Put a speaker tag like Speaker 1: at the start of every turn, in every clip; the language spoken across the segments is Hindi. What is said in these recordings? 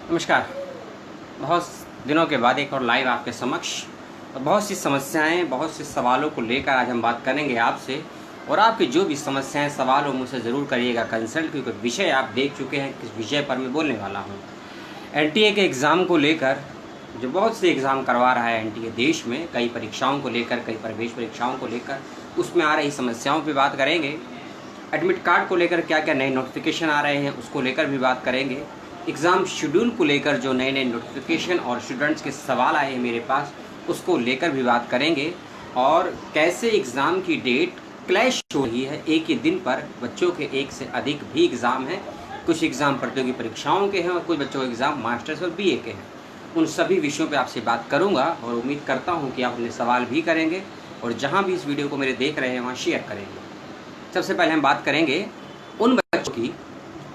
Speaker 1: नमस्कार। बहुत दिनों के बाद एक और लाइव आपके समक्ष और बहुत सी समस्याएं, बहुत से सवालों को लेकर आज हम बात करेंगे आपसे। और आपकी जो भी समस्याएं, सवाल हो, मुझसे ज़रूर करिएगा कंसल्ट, क्योंकि विषय आप देख चुके हैं किस विषय पर मैं बोलने वाला हूं। एनटीए के एग्ज़ाम को लेकर जो बहुत से एग्ज़ाम करवा रहा है एनटीए देश में, कई परीक्षाओं को लेकर, कई प्रवेश परीक्षाओं को लेकर, उसमें आ रही समस्याओं पर बात करेंगे। एडमिट कार्ड को लेकर क्या क्या नए नोटिफिकेशन आ रहे हैं उसको लेकर भी बात करेंगे। एग्ज़ाम शेड्यूल को लेकर जो नए नए नोटिफिकेशन और स्टूडेंट्स के सवाल आए हैं मेरे पास, उसको लेकर भी बात करेंगे। और कैसे एग्ज़ाम की डेट क्लैश हो रही है, एक ही दिन पर बच्चों के एक से अधिक भी एग्ज़ाम हैं। कुछ एग्ज़ाम प्रतियोगी परीक्षाओं के हैं और कुछ बच्चों के एग्ज़ाम मास्टर्स और बीए के हैं। उन सभी विषयों पर आपसे बात करूँगा और उम्मीद करता हूँ कि आप अपने सवाल भी करेंगे और जहाँ भी इस वीडियो को मेरे देख रहे हैं वहाँ शेयर करेंगे। सबसे पहले हम बात करेंगे उन बच्चों की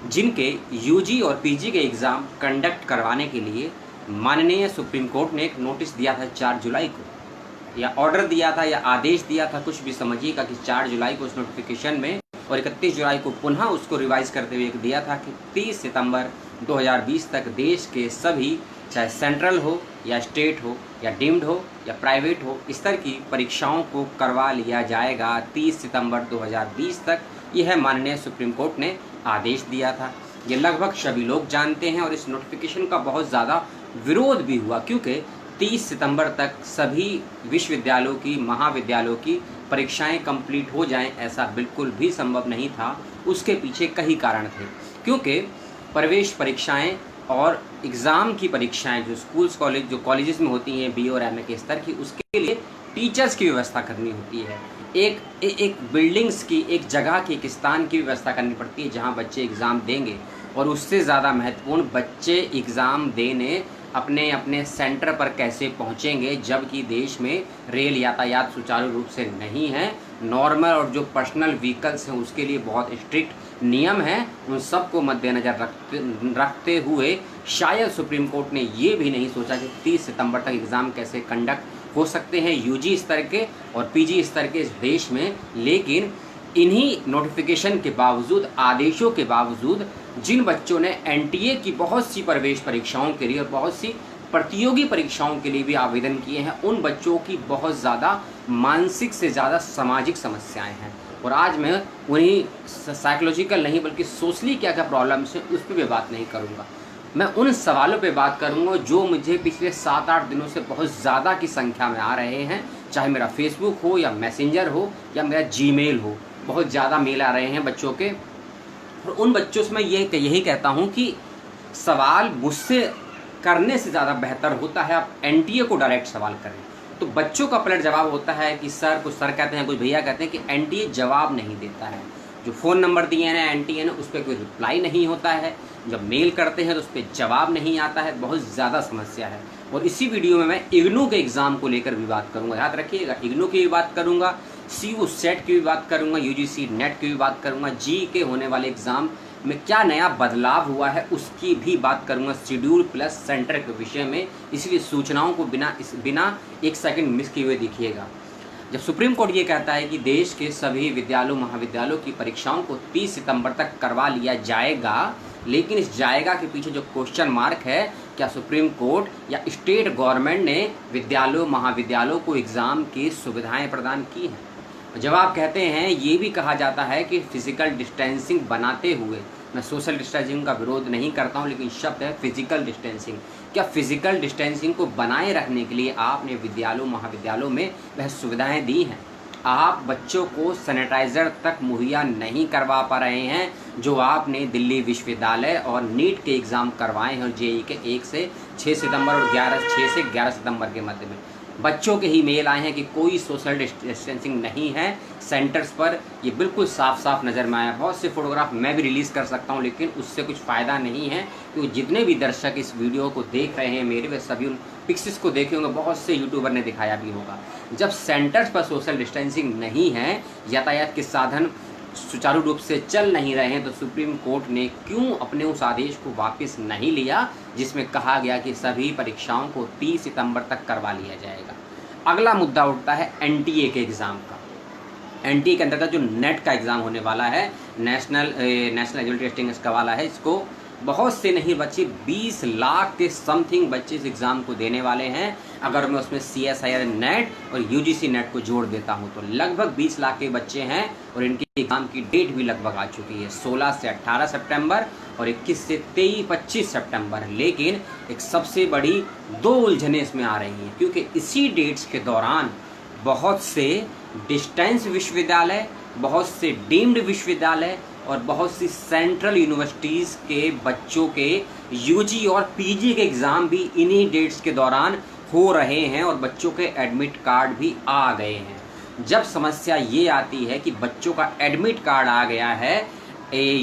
Speaker 1: जिनके यूजी और पीजी के एग्ज़ाम कंडक्ट करवाने के लिए माननीय सुप्रीम कोर्ट ने एक नोटिस दिया था 4 जुलाई को, या ऑर्डर दिया था या आदेश दिया था, कुछ भी समझिएगा, कि 4 जुलाई को उस नोटिफिकेशन में और 31 जुलाई को पुनः उसको रिवाइज करते हुए दिया था कि 30 सितंबर 2020 तक देश के सभी, चाहे सेंट्रल हो या स्टेट हो या डीम्ड हो या प्राइवेट हो, इस तरह की परीक्षाओं को करवा लिया जाएगा 30 सितंबर 2020 तक। यह माननीय सुप्रीम कोर्ट ने आदेश दिया था। ये लगभग सभी लोग जानते हैं और इस नोटिफिकेशन का बहुत ज़्यादा विरोध भी हुआ, क्योंकि 30 सितंबर तक सभी विश्वविद्यालयों की, महाविद्यालयों की परीक्षाएं कंप्लीट हो जाएं, ऐसा बिल्कुल भी संभव नहीं था। उसके पीछे कई कारण थे, क्योंकि प्रवेश परीक्षाएं और एग्ज़ाम की परीक्षाएं जो स्कूल्स कॉलेज जो कॉलेजेस में होती हैं बी और एमए के स्तर की, उसके लिए टीचर्स की व्यवस्था करनी होती है। एक बिल्डिंग्स की, एक जगह की, एक स्थान की व्यवस्था करनी पड़ती है जहां बच्चे एग्ज़ाम देंगे। और उससे ज़्यादा महत्वपूर्ण, बच्चे एग्ज़ाम देने अपने अपने सेंटर पर कैसे पहुंचेंगे, जबकि देश में रेल यातायात सुचारू रूप से नहीं है। नॉर्मल और जो पर्सनल व्हीकल्स हैं उसके लिए बहुत स्ट्रिक्ट नियम हैं। उन सब को मद्देनज़र रखते हुए शायद सुप्रीम कोर्ट ने ये भी नहीं सोचा कि 30 सितंबर तक एग्ज़ाम कैसे कंडक्ट हो सकते हैं यूजी स्तर के और पीजी स्तर के इस देश में। लेकिन इन्हीं नोटिफिकेशन के बावजूद, आदेशों के बावजूद, जिन बच्चों ने एनटीए की बहुत सी प्रवेश परीक्षाओं के लिए और बहुत सी प्रतियोगी परीक्षाओं के लिए भी आवेदन किए हैं, उन बच्चों की बहुत ज़्यादा मानसिक से ज़्यादा सामाजिक समस्याएं हैं। और आज मैं उन्हीं साइकोलॉजिकल नहीं बल्कि सोशली क्या क्या प्रॉब्लम्स हैं उस पर भी बात नहीं करूँगा। मैं उन सवालों पे बात करूँगा जो मुझे पिछले 7-8 दिनों से बहुत ज़्यादा की संख्या में आ रहे हैं, चाहे मेरा फेसबुक हो या मैसेंजर हो या मेरा जीमेल हो। बहुत ज़्यादा मेल आ रहे हैं बच्चों के, और उन बच्चों से मैं यही कहता हूँ कि सवाल मुझसे करने से ज़्यादा बेहतर होता है आप एनटीए को डायरेक्ट सवाल करें। तो बच्चों का पलट जवाब होता है कि सर, कुछ सर कहते हैं, कुछ भैया कहते हैं कि एनटीए जवाब नहीं देता है। जो फ़ोन नंबर दिए हैं एनटीए ने, उस पर कोई रिप्लाई नहीं होता है। जब मेल करते हैं तो उस पर जवाब नहीं आता है। बहुत ज़्यादा समस्या है। और इसी वीडियो में मैं इग्नू के एग्ज़ाम को लेकर भी बात करूँगा, याद रखिएगा। इग्नू की भी बात करूँगा, सीयू सेट की भी बात करूँगा, यूजीसी नेट की भी बात करूँगा, जी के होने वाले एग्ज़ाम में क्या नया बदलाव हुआ है उसकी भी बात करूँगा, शेड्यूल प्लस सेंटर के विषय में। इसलिए सूचनाओं को बिना एक सेकंड मिस किए हुए देखिएगा। जब सुप्रीम कोर्ट ये कहता है कि देश के सभी विद्यालयों, महाविद्यालयों की परीक्षाओं को 30 सितंबर तक करवा लिया जाएगा, लेकिन इस जाएगा के पीछे जो क्वेश्चन मार्क है, क्या सुप्रीम कोर्ट या स्टेट गवर्नमेंट ने विद्यालयों, महाविद्यालयों को एग्ज़ाम की सुविधाएं प्रदान की हैं? जब आप कहते हैं, ये भी कहा जाता है कि फिजिकल डिस्टेंसिंग बनाते हुए, मैं सोशल डिस्टेंसिंग का विरोध नहीं करता हूं, लेकिन शब्द है फिजिकल डिस्टेंसिंग। क्या फिजिकल डिस्टेंसिंग को बनाए रखने के लिए आपने विद्यालयों, महाविद्यालयों में वह सुविधाएं दी हैं? आप बच्चों को सैनिटाइज़र तक मुहैया नहीं करवा पा रहे हैं, जो आपने दिल्ली विश्वविद्यालय और नीट के एग्ज़ाम करवाए हैं और जेई के 1 से 6 सितंबर और 6 से 11 सितंबर के मध्य में। बच्चों के ही मेल आए हैं कि कोई सोशल डिस्टेंसिंग नहीं है सेंटर्स पर। ये बिल्कुल साफ साफ नज़र में आया। बहुत से फोटोग्राफ मैं भी रिलीज़ कर सकता हूं, लेकिन उससे कुछ फ़ायदा नहीं है, क्योंकि जितने भी दर्शक इस वीडियो को देख रहे हैं मेरे, वे सभी उन पिक्चर्स को देखे होंगे, बहुत से यूट्यूबर ने दिखाया भी होगा। जब सेंटर्स पर सोशल डिस्टेंसिंग नहीं है, यातायात के साधन सुचारू रूप से चल नहीं रहे हैं, तो सुप्रीम कोर्ट ने क्यों अपने उस आदेश को वापस नहीं लिया जिसमें कहा गया कि सभी परीक्षाओं को 30 सितंबर तक करवा लिया जाएगा? अगला मुद्दा उठता है एनटीए के एग्ज़ाम का। एनटीए के अंतर्गत जो नेट का एग्ज़ाम होने वाला है, नेशनल एलिजिबिलिटी टेस्टिंग इसका वाला है, इसको बहुत से नहीं बच्चे, 20 लाख के समथिंग बच्चे इस एग्ज़ाम को देने वाले हैं। अगर मैं उसमें CSIR नेट और UGC नेट को जोड़ देता हूं तो लगभग 20 लाख के बच्चे हैं और इनकी एग्ज़ाम की डेट भी लगभग आ चुकी है, 16 से 18 सितंबर और 21 से 25 सितंबर। लेकिन एक सबसे बड़ी 2 उलझनें इसमें आ रही हैं, क्योंकि इसी डेट्स के दौरान बहुत से डिस्टेंस विश्वविद्यालय, बहुत से डीम्ड विश्वविद्यालय और बहुत सी सेंट्रल यूनिवर्सिटीज़ के बच्चों के UG और PG के एग्ज़ाम भी इन्हीं डेट्स के दौरान हो रहे हैं और बच्चों के एडमिट कार्ड भी आ गए हैं। जब समस्या ये आती है कि बच्चों का एडमिट कार्ड आ गया है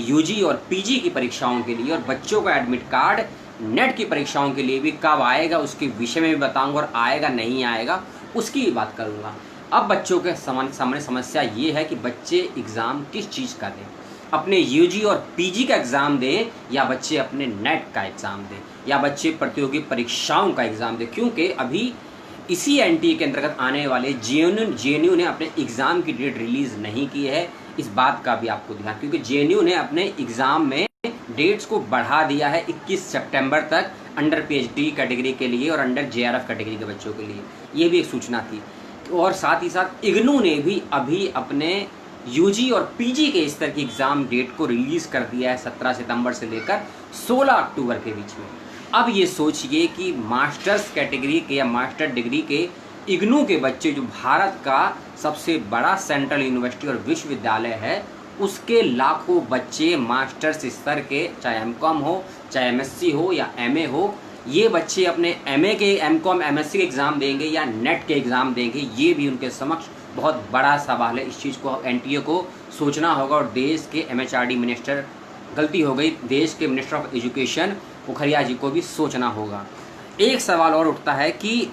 Speaker 1: UG और PG की परीक्षाओं के लिए और बच्चों का एडमिट कार्ड नेट की परीक्षाओं के लिए भी कब आएगा उसके विषय में भी बताऊंगा और आएगा नहीं आएगा उसकी भी बात करूंगा। अब बच्चों के सामने समस्या ये है कि बच्चे एग्ज़ाम किस चीज़ का दें, अपने UG और PG का एग्ज़ाम दें या बच्चे अपने नेट का एग्ज़ाम दें या बच्चे प्रतियोगी परीक्षाओं का एग्ज़ाम दें, क्योंकि अभी इसी NTA के अंतर्गत आने वाले JNU ने अपने एग्ज़ाम की डेट रिलीज़ नहीं की है। इस बात का भी आपको ध्यान, क्योंकि JNU ने अपने एग्ज़ाम में डेट्स को बढ़ा दिया है 21 सितंबर तक अंडर PhD कैटेगरी के लिए और अंडर JRF कैटेगरी के बच्चों के लिए, ये भी एक सूचना थी। और साथ ही साथ IGNOU ने भी अभी अपने UG और PG के स्तर की एग्ज़ाम डेट को रिलीज़ कर दिया है 17 सितंबर से लेकर 16 अक्टूबर के बीच में। अब ये सोचिए कि मास्टर्स कैटेगरी के या मास्टर डिग्री के IGNOU के बच्चे, जो भारत का सबसे बड़ा सेंट्रल यूनिवर्सिटी और विश्वविद्यालय है, उसके लाखों बच्चे मास्टर्स स्तर के, चाहे MCOM हो, चाहे MSc हो या MA हो, ये बच्चे अपने MA के, MCOM, MSc के एग्ज़ाम देंगे या नेट के एग्ज़ाम देंगे, ये भी उनके समक्ष बहुत बड़ा सवाल है। इस चीज़ को NTA को सोचना होगा और देश के MHRD मिनिस्टर, गलती हो गई, देश के मिनिस्टर ऑफ एजुकेशन पोखरिया जी को भी सोचना होगा। एक सवाल और उठता है कि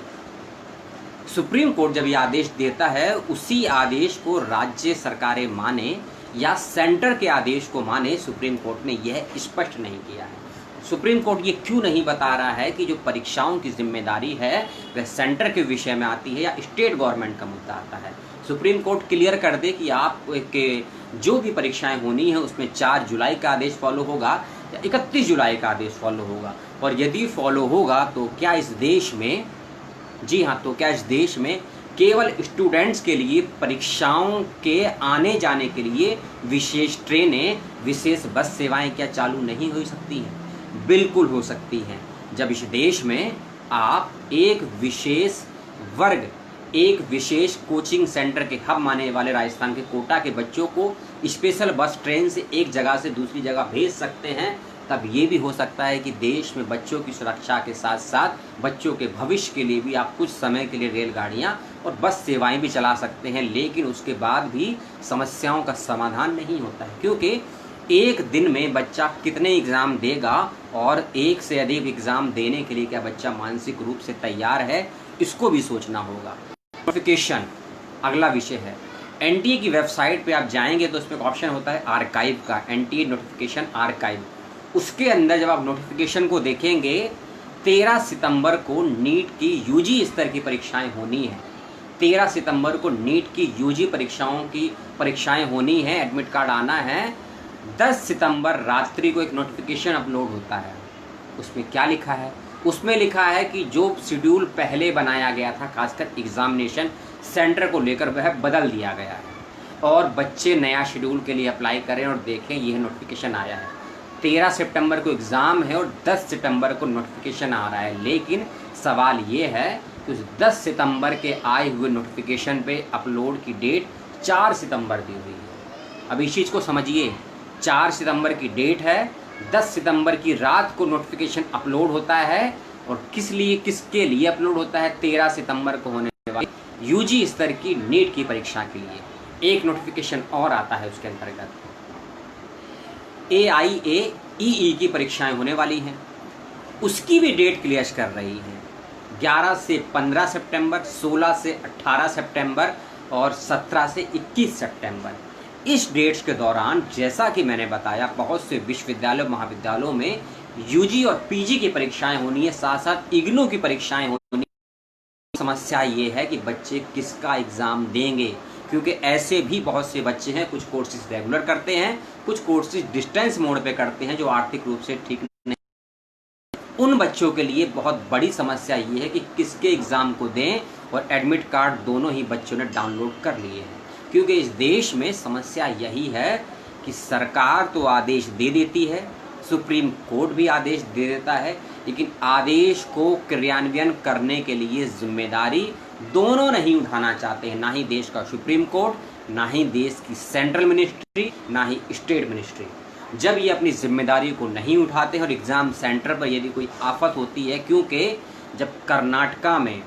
Speaker 1: सुप्रीम कोर्ट जब ये आदेश देता है, उसी आदेश को राज्य सरकारें माने या सेंटर के आदेश को माने, सुप्रीम कोर्ट ने यह स्पष्ट नहीं किया है। सुप्रीम कोर्ट ये क्यों नहीं बता रहा है कि जो परीक्षाओं की जिम्मेदारी है वह सेंटर के विषय में आती है या स्टेट गवर्नमेंट का मुद्दा आता है। सुप्रीम कोर्ट क्लियर कर दे कि आप के जो भी परीक्षाएं होनी है उसमें 4 जुलाई का आदेश फॉलो होगा या 31 जुलाई का आदेश फॉलो होगा, और यदि फॉलो होगा तो क्या इस देश में, जी हाँ, तो क्या इस देश में केवल स्टूडेंट्स के लिए परीक्षाओं के आने जाने के लिए विशेष ट्रेनें, विशेष बस सेवाएं क्या चालू नहीं हो सकती हैं? बिल्कुल हो सकती हैं। जब इस देश में आप एक विशेष वर्ग, एक विशेष कोचिंग सेंटर के हब माने वाले राजस्थान के कोटा के बच्चों को स्पेशल बस ट्रेन से एक जगह से दूसरी जगह भेज सकते हैं, तब ये भी हो सकता है कि देश में बच्चों की सुरक्षा के साथ साथ बच्चों के भविष्य के लिए भी आप कुछ समय के लिए रेलगाड़ियाँ और बस सेवाएं भी चला सकते हैं। लेकिन उसके बाद भी समस्याओं का समाधान नहीं होता है, क्योंकि एक दिन में बच्चा कितने एग्ज़ाम देगा और एक से अधिक एग्ज़ाम देने के लिए क्या बच्चा मानसिक रूप से तैयार है, इसको भी सोचना होगा। नोटिफिकेशन अगला विषय है। NTA की वेबसाइट पे आप जाएंगे तो उसमें एक ऑप्शन होता है आर्काइव का, NTA नोटिफिकेशन आर्काइव। उसके अंदर जब आप नोटिफिकेशन को देखेंगे, 13 सितंबर को नीट की UG स्तर की परीक्षाएं होनी है। 13 सितंबर को नीट की UG परीक्षाएं होनी है, एडमिट कार्ड आना है। 10 सितंबर रात्रि को एक नोटिफिकेशन अपलोड होता है। उसमें क्या लिखा है? उसमें लिखा है कि जो शेड्यूल पहले बनाया गया था, खासकर एग्जामिनेशन सेंटर को लेकर, वह बदल दिया गया है और बच्चे नया शेड्यूल के लिए अप्लाई करें और देखें यह नोटिफिकेशन आया है। 13 सितंबर को एग्ज़ाम है और 10 सितंबर को नोटिफिकेशन आ रहा है। लेकिन सवाल ये है कि उस 10 सितंबर के आए हुए नोटिफिकेशन पे अपलोड की डेट 4 सितंबर दी हुई है। अब इस चीज़ को समझिए, 4 सितंबर की डेट है, 10 सितंबर की रात को नोटिफिकेशन अपलोड होता है और किसके लिए अपलोड होता है? 13 सितंबर को होने वाली UG स्तर की नीट की परीक्षा के लिए एक नोटिफिकेशन और आता है। उसके अंतर्गत AIAEE की परीक्षाएं होने वाली हैं, उसकी भी डेट क्लियर कर रही है। 11 से 15 सितंबर, 16 से 18 सितंबर और 17 से 21 सितंबर। इस डेट्स के दौरान जैसा कि मैंने बताया, बहुत से विश्वविद्यालय महाविद्यालयों में UG और PG की परीक्षाएं होनी है, साथ साथ IGNOU की परीक्षाएं होनी है। समस्या ये है कि बच्चे किसका एग्ज़ाम देंगे, क्योंकि ऐसे भी बहुत से बच्चे हैं, कुछ कोर्सेज रेगुलर करते हैं, कुछ कोर्सेज डिस्टेंस मोड पे करते हैं, जो आर्थिक रूप से ठीक उन बच्चों के लिए बहुत बड़ी समस्या ये है कि किसके एग्ज़ाम को दें, और एडमिट कार्ड दोनों ही बच्चों ने डाउनलोड कर लिए हैं। क्योंकि इस देश में समस्या यही है कि सरकार तो आदेश दे देती है, सुप्रीम कोर्ट भी आदेश दे देता है, लेकिन आदेश को क्रियान्वयन करने के लिए जिम्मेदारी दोनों नहीं उठाना चाहते हैं, ना ही देश का सुप्रीम कोर्ट, ना ही देश की सेंट्रल मिनिस्ट्री, ना ही स्टेट मिनिस्ट्री। जब ये अपनी जिम्मेदारी को नहीं उठाते हैं और एग्ज़ाम सेंटर पर यदि कोई आफत होती है, क्योंकि जब कर्नाटका में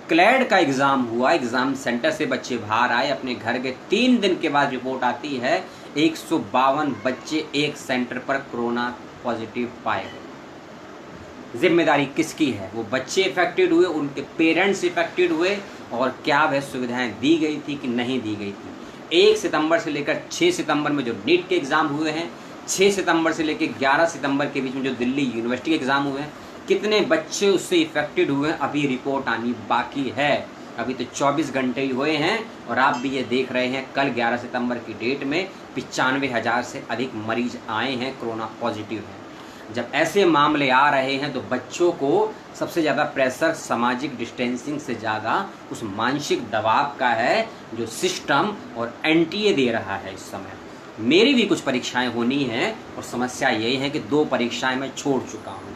Speaker 1: क्लैड का एग्ज़ाम हुआ, एग्ज़ाम सेंटर से बच्चे बाहर आए, अपने घर के 3 दिन के बाद रिपोर्ट आती है 152 बच्चे एक सेंटर पर कोरोना पॉजिटिव पाए गए। जिम्मेदारी किसकी है? वो बच्चे इफेक्टेड हुए, उनके पेरेंट्स इफेक्टेड हुए, और क्या वह सुविधाएं दी गई थी कि नहीं दी गई थी? 1 सितंबर से लेकर 6 सितंबर में जो नीट के एग्ज़ाम हुए हैं, 6 सितंबर से लेकर 11 सितंबर के बीच में जो दिल्ली यूनिवर्सिटी के एग्ज़ाम हुए हैं, कितने बच्चे उससे इफेक्टेड हुए हैं अभी रिपोर्ट आनी बाकी है। अभी तो 24 घंटे ही हुए हैं और आप भी ये देख रहे हैं कल 11 सितंबर की डेट में 95,000 से अधिक मरीज आए हैं, कोरोना पॉजिटिव हैं। जब ऐसे मामले आ रहे हैं तो बच्चों को सबसे ज़्यादा प्रेशर सामाजिक डिस्टेंसिंग से ज़्यादा उस मानसिक दबाव का है जो सिस्टम और एनटीए दे रहा है इस समय। मेरी भी कुछ परीक्षाएं होनी हैं और समस्या यही है कि 2 परीक्षाएं मैं छोड़ चुका हूं।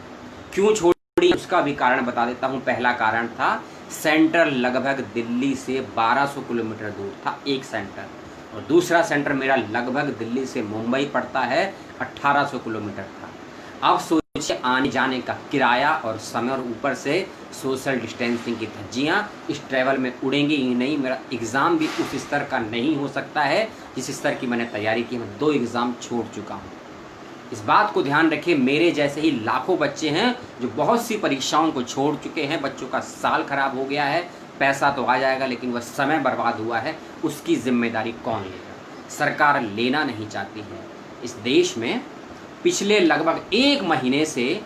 Speaker 1: क्यों छोड़ी उसका भी कारण बता देता हूं। पहला कारण था सेंटर लगभग दिल्ली से 1200 किलोमीटर दूर था एक सेंटर, और दूसरा सेंटर मेरा लगभग दिल्ली से मुंबई पड़ता है 1800 किलोमीटर था। अब सोचिए आने जाने का किराया और समय, और ऊपर से सोशल डिस्टेंसिंग की धज्जियाँ इस ट्रैवल में उड़ेंगी ही नहीं। मेरा एग्ज़ाम भी उस स्तर का नहीं हो सकता है जिस स्तर की मैंने तैयारी की। मैं 2 एग्ज़ाम छोड़ चुका हूँ। इस बात को ध्यान रखिए, मेरे जैसे ही लाखों बच्चे हैं जो बहुत सी परीक्षाओं को छोड़ चुके हैं। बच्चों का साल खराब हो गया है, पैसा तो आ जाएगा लेकिन वह समय बर्बाद हुआ है, उसकी जिम्मेदारी कौन लेगा? सरकार लेना नहीं चाहती है। इस देश में पिछले लगभग 1 महीने से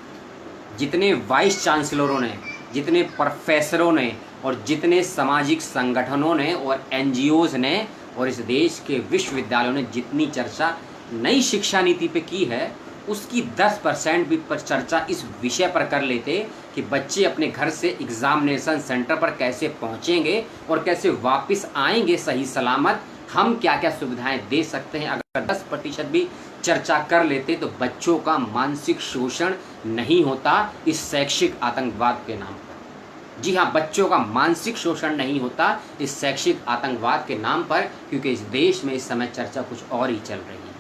Speaker 1: जितने वाइस चांसलरों ने, जितने प्रोफेसरों ने और जितने सामाजिक संगठनों ने और एनजीओज़ ने और इस देश के विश्वविद्यालयों ने जितनी चर्चा नई शिक्षा नीति पे की है, उसकी 10% भी पर चर्चा इस विषय पर कर लेते कि बच्चे अपने घर से एग्जामिनेशन सेंटर पर कैसे पहुंचेंगे और कैसे वापस आएंगे सही सलामत, हम क्या क्या सुविधाएं दे सकते हैं। अगर 10% भी चर्चा कर लेते तो बच्चों का मानसिक शोषण नहीं होता इस शैक्षिक आतंकवाद के नाम पर। जी हाँ, बच्चों का मानसिक शोषण नहीं होता इस शैक्षिक आतंकवाद के नाम पर, क्योंकि इस देश में इस समय चर्चा कुछ और ही चल रही है।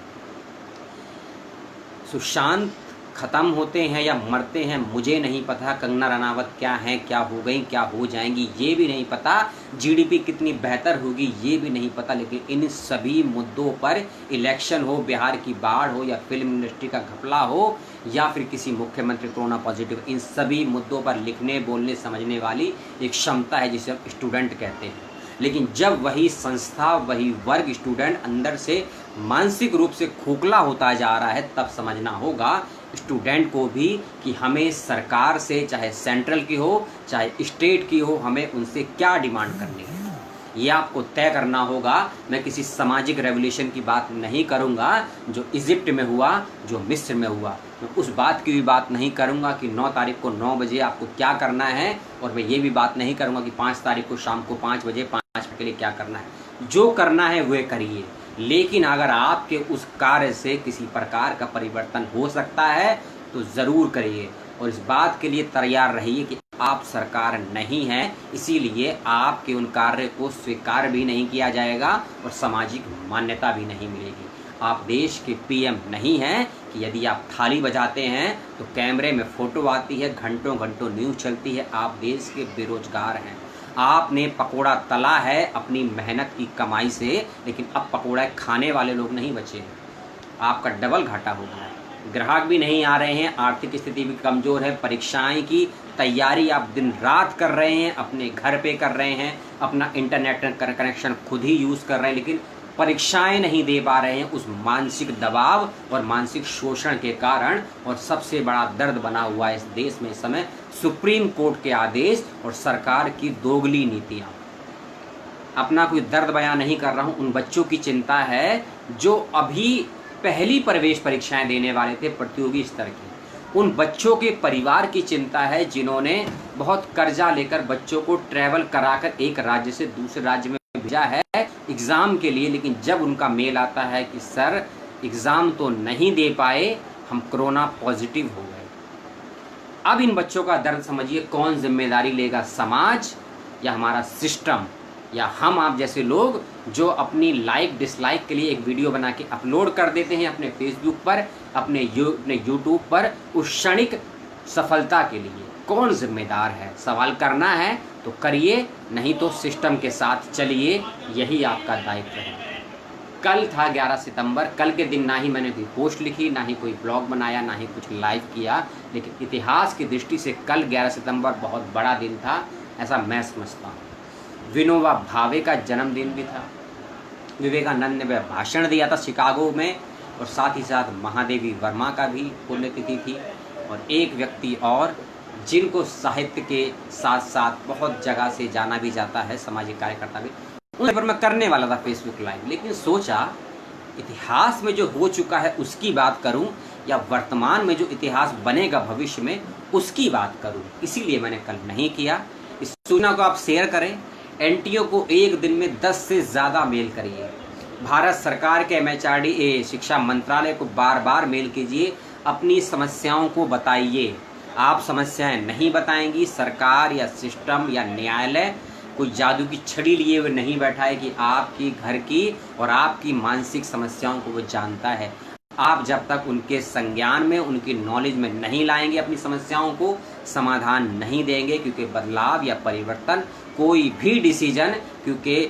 Speaker 1: सुशांत ख़त्म होते हैं या मरते हैं मुझे नहीं पता। कंगना रनावत क्या हैं, क्या हो गई, क्या हो जाएंगी ये भी नहीं पता। जीडीपी कितनी बेहतर होगी ये भी नहीं पता। लेकिन इन सभी मुद्दों पर, इलेक्शन हो, बिहार की बाढ़ हो, या फिल्म इंडस्ट्री का घपला हो, या फिर किसी मुख्यमंत्री कोरोना पॉजिटिव, इन सभी मुद्दों पर लिखने, बोलने, समझने वाली एक क्षमता है जिसे हम स्टूडेंट कहते हैं। लेकिन जब वही संस्था, वही वर्ग, स्टूडेंट अंदर से मानसिक रूप से खोखला होता जा रहा है, तब समझना होगा स्टूडेंट को भी कि हमें सरकार से, चाहे सेंट्रल की हो चाहे स्टेट की हो, हमें उनसे क्या डिमांड करनी है, ये आपको तय करना होगा। मैं किसी सामाजिक रेवोल्यूशन की बात नहीं करूंगा जो इजिप्ट में हुआ, जो मिस्र में हुआ। मैं उस बात की भी बात नहीं करूंगा कि 9 तारीख को 9 बजे आपको क्या करना है, और मैं ये भी बात नहीं करूंगा कि 5 तारीख को शाम को 5 बजे 5 के लिए क्या करना है। जो करना है वह करिए, लेकिन अगर आपके उस कार्य से किसी प्रकार का परिवर्तन हो सकता है तो ज़रूर करिए, और इस बात के लिए तैयार रहिए कि आप सरकार नहीं हैं, इसीलिए आपके उन कार्य को स्वीकार भी नहीं किया जाएगा और सामाजिक मान्यता भी नहीं मिलेगी। आप देश के पीएम नहीं हैं कि यदि आप थाली बजाते हैं तो कैमरे में फ़ोटो आती है, घंटों घंटों न्यूज़ चलती है। आप देश के बेरोजगार हैं। आपने पकोड़ा तला है अपनी मेहनत की कमाई से, लेकिन अब पकोड़ा खाने वाले लोग नहीं बचे हैं। आपका डबल घाटा हो गया है। ग्राहक भी नहीं आ रहे हैं, आर्थिक स्थिति भी कमज़ोर है, परीक्षाएं की तैयारी आप दिन रात कर रहे हैं, अपने घर पे कर रहे हैं, अपना इंटरनेट कनेक्शन खुद ही यूज़ कर रहे हैं, लेकिन परीक्षाएं नहीं दे पा रहे हैं उस मानसिक दबाव और मानसिक शोषण के कारण। और सबसे बड़ा दर्द बना हुआ है इस देश में इस समय सुप्रीम कोर्ट के आदेश और सरकार की दोगली नीतियाँ। अपना कोई दर्द बयां नहीं कर रहा हूँ, उन बच्चों की चिंता है जो अभी पहली प्रवेश परीक्षाएं देने वाले थे प्रतियोगी स्तर की। उन बच्चों के परिवार की चिंता है जिन्होंने बहुत कर्जा लेकर बच्चों को ट्रैवल कराकर एक राज्य से दूसरे राज्य में भेजा है एग्ज़ाम के लिए, लेकिन जब उनका मेल आता है कि सर एग्ज़ाम तो नहीं दे पाए, हम कोरोना पॉजिटिव हो गए। अब इन बच्चों का दर्द समझिए, कौन जिम्मेदारी लेगा, समाज या हमारा सिस्टम या हम आप जैसे लोग जो अपनी लाइक डिसलाइक के लिए एक वीडियो बना के अपलोड कर देते हैं अपने फेसबुक पर, अपने यूट्यूब पर उस क्षणिक सफलता के लिए। कौन जिम्मेदार है? सवाल करना है तो करिए, नहीं तो सिस्टम के साथ चलिए, यही आपका दायित्व है। कल था 11 सितंबर, कल के दिन ना ही मैंने कोई पोस्ट लिखी, ना ही कोई ब्लॉग बनाया, ना ही कुछ लाइव किया, लेकिन इतिहास की दृष्टि से कल 11 सितंबर बहुत बड़ा दिन था, ऐसा मैं समझता हूँ। विनोबा भावे का जन्मदिन भी था, विवेकानंद ने भाषण दिया था शिकागो में, और साथ ही साथ महादेवी वर्मा का भी पुण्यतिथि थी, और एक व्यक्ति और जिनको साहित्य के साथ साथ बहुत जगह से जाना भी जाता है, सामाजिक कार्यकर्ता भी, उन पर मैं करने वाला था फेसबुक लाइव, लेकिन सोचा इतिहास में जो हो चुका है उसकी बात करूं या वर्तमान में जो इतिहास बनेगा भविष्य में उसकी बात करूं, इसीलिए मैंने कल नहीं किया। इस सूचना को आप शेयर करें, एनटीओ को एक दिन में 10 से ज़्यादा मेल करिए, भारत सरकार के MHRD शिक्षा मंत्रालय को बार बार मेल कीजिए, अपनी समस्याओं को बताइए। आप समस्याएं नहीं बताएंगी, सरकार या सिस्टम या न्यायालय कोई जादू की छड़ी लिए हुए नहीं बैठा है कि आपकी घर की और आपकी मानसिक समस्याओं को वो जानता है। आप जब तक उनके संज्ञान में, उनकी नॉलेज में नहीं लाएंगे, अपनी समस्याओं को समाधान नहीं देंगे, क्योंकि बदलाव या परिवर्तन कोई भी डिसीजन, क्योंकि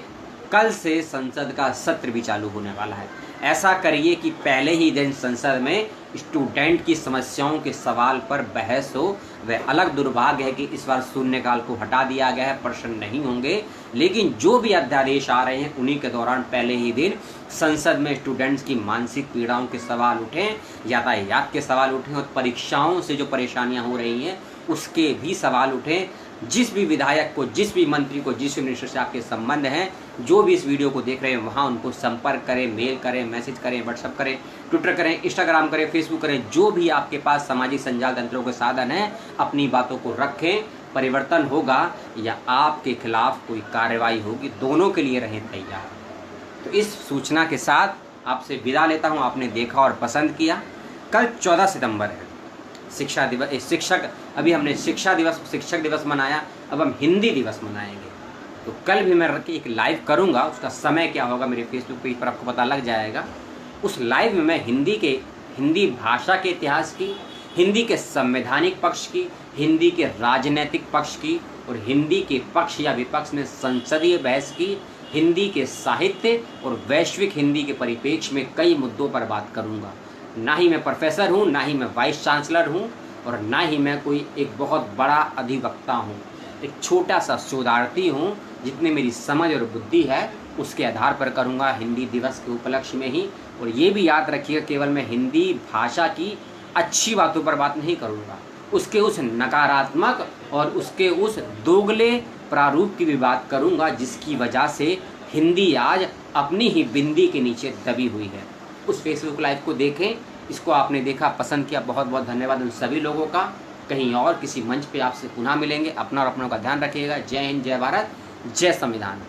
Speaker 1: कल से संसद का सत्र भी चालू होने वाला है। ऐसा करिए कि पहले ही दिन संसद में स्टूडेंट की समस्याओं के सवाल पर बहस हो। वह अलग दुर्भाग्य है कि इस बार शून्यकाल को हटा दिया गया है, प्रश्न नहीं होंगे, लेकिन जो भी अध्यादेश आ रहे हैं उन्हीं के दौरान पहले ही दिन संसद में स्टूडेंट्स की मानसिक पीड़ाओं के सवाल उठें, यातायात के सवाल उठें, और परीक्षाओं से जो परेशानियां हो रही हैं उसके भी सवाल उठें। जिस भी विधायक को, जिस भी मंत्री को, जिस मिनिस्टर से आपके संबंध हैं, जो भी इस वीडियो को देख रहे हैं वहाँ उनको संपर्क करें, मेल करें, मैसेज करें, व्हाट्सएप करें, ट्विटर करें, इंस्टाग्राम करें, फेसबुक करें, जो भी आपके पास सामाजिक संजाल तंत्रों के साधन हैं, अपनी बातों को रखें। परिवर्तन होगा या आपके खिलाफ कोई कार्रवाई होगी, दोनों के लिए रहें तैयार। तो इस सूचना के साथ आपसे विदा लेता हूँ। आपने देखा और पसंद किया। कल 14 सितंबर है, शिक्षा दिवस, शिक्षक, अभी हमने शिक्षक दिवस मनाया, अब हम हिंदी दिवस मनाएंगे। तो कल भी मैं एक लाइव करूंगा, उसका समय क्या होगा मेरे फेसबुक पेज पर आपको पता लग जाएगा। उस लाइव में मैं हिंदी भाषा के इतिहास की, हिंदी के संवैधानिक पक्ष की, हिंदी के राजनीतिक पक्ष की, और हिंदी के पक्ष या विपक्ष में संसदीय बहस की, हिंदी के साहित्य और वैश्विक हिंदी के परिप्रेक्ष्य में कई मुद्दों पर बात करूंगा। ना ही मैं प्रोफेसर हूँ, ना ही मैं वाइस चांसलर हूँ, और ना ही मैं कोई एक बहुत बड़ा अधिवक्ता हूँ। एक छोटा सा शोधार्थी हूँ, जितनी मेरी समझ और बुद्धि है उसके आधार पर करूँगा हिंदी दिवस के उपलक्ष्य में ही। और ये भी याद रखिएगा, केवल मैं हिंदी भाषा की अच्छी बातों पर बात नहीं करूँगा, उसके उस नकारात्मक और उसके उस दोगले प्रारूप की भी बात करूँगा, जिसकी वजह से हिंदी आज अपनी ही बिंदी के नीचे दबी हुई है। उस फेसबुक लाइव को देखें, इसको आपने देखा, पसंद किया, बहुत बहुत धन्यवाद उन सभी लोगों का। कहीं और किसी मंच पे आपसे पुनः मिलेंगे। अपना और अपनों का ध्यान रखिएगा। जय हिंद, जय भारत, जय संविधान।